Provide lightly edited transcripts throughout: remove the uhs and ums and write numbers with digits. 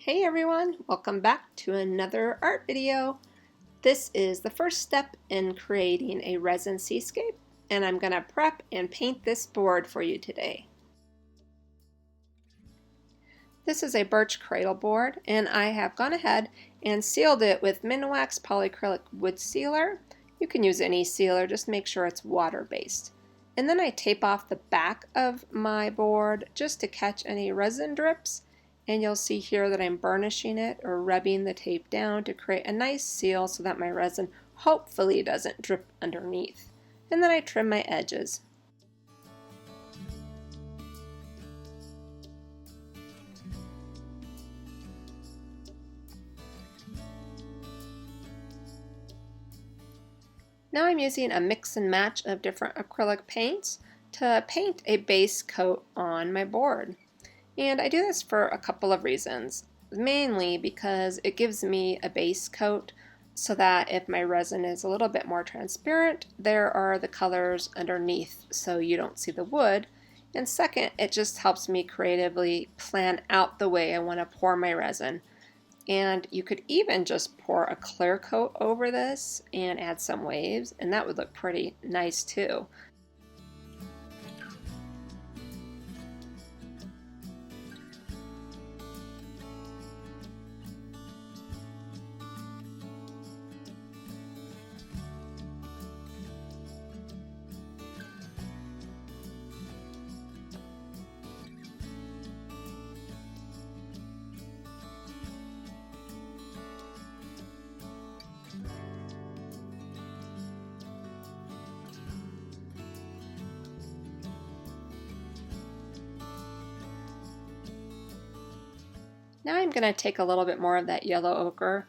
Hey everyone, welcome back to another art video. This is the first step in creating a resin seascape, and I'm going to prep and paint this board for you today. This is a birch cradle board, and I have gone ahead and sealed it with Minwax polyacrylic wood sealer. You can use any sealer, just make sure it's water-based. And then I tape off the back of my board just to catch any resin drips. And you'll see here that I'm burnishing it or rubbing the tape down to create a nice seal so that my resin hopefully doesn't drip underneath. And then I trim my edges. Now I'm using a mix and match of different acrylic paints to paint a base coat on my board. And I do this for a couple of reasons, mainly because it gives me a base coat so that if my resin is a little bit more transparent, there are the colors underneath so you don't see the wood. And second, it just helps me creatively plan out the way I want to pour my resin. And you could even just pour a clear coat over this and add some waves, and that would look pretty nice too. Now I'm going to take a little bit more of that yellow ochre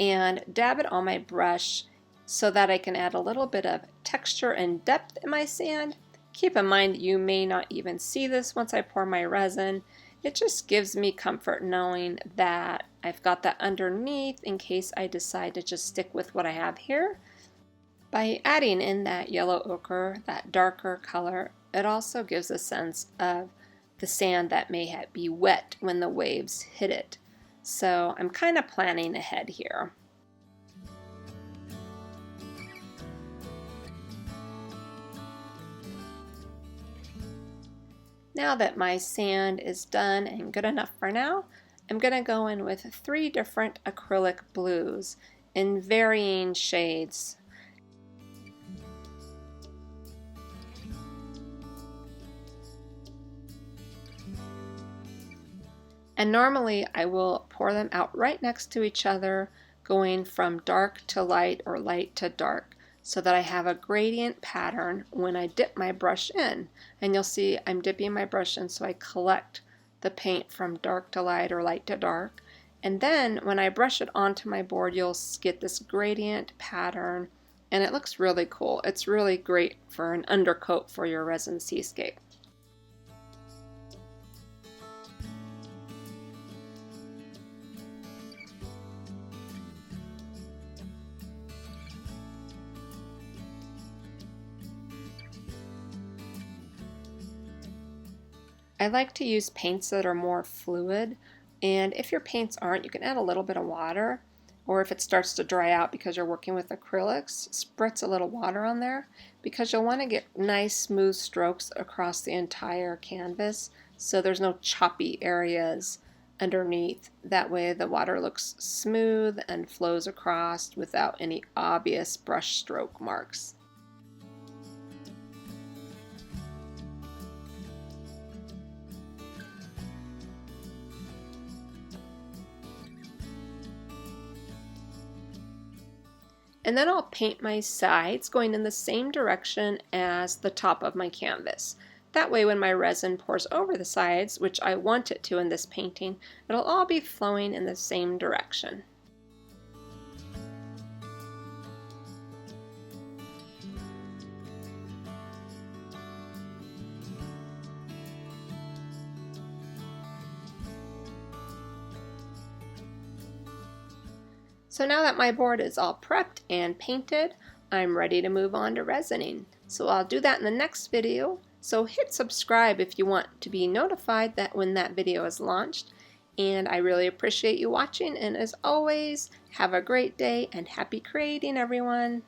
and dab it on my brush so that I can add a little bit of texture and depth in my sand. Keep in mind you may not even see this once I pour my resin. It just gives me comfort knowing that I've got that underneath in case I decide to just stick with what I have here. By adding in that yellow ochre, that darker color, it also gives a sense of the sand that may be wet when the waves hit it. So I'm kind of planning ahead here. Now that my sand is done and good enough for now, I'm going to go in with 3 different acrylic blues in varying shades. And normally I will pour them out right next to each other, going from dark to light or light to dark, so that I have a gradient pattern when I dip my brush in. And you'll see I'm dipping my brush in so I collect the paint from dark to light or light to dark. And then when I brush it onto my board, you'll get this gradient pattern, and it looks really cool. It's really great for an undercoat for your resin seascape. I like to use paints that are more fluid, and if your paints aren't, you can add a little bit of water, or if it starts to dry out because you're working with acrylics, spritz a little water on there because you'll want to get nice smooth strokes across the entire canvas so there's no choppy areas underneath. That way the water looks smooth and flows across without any obvious brush stroke marks. And then I'll paint my sides going in the same direction as the top of my canvas. That way when my resin pours over the sides, which I want it to in this painting, it'll all be flowing in the same direction. So now that my board is all prepped and painted, I'm ready to move on to resining. So I'll do that in the next video. So hit subscribe if you want to be notified that when that video is launched. And I really appreciate you watching, and as always, have a great day and happy creating, everyone.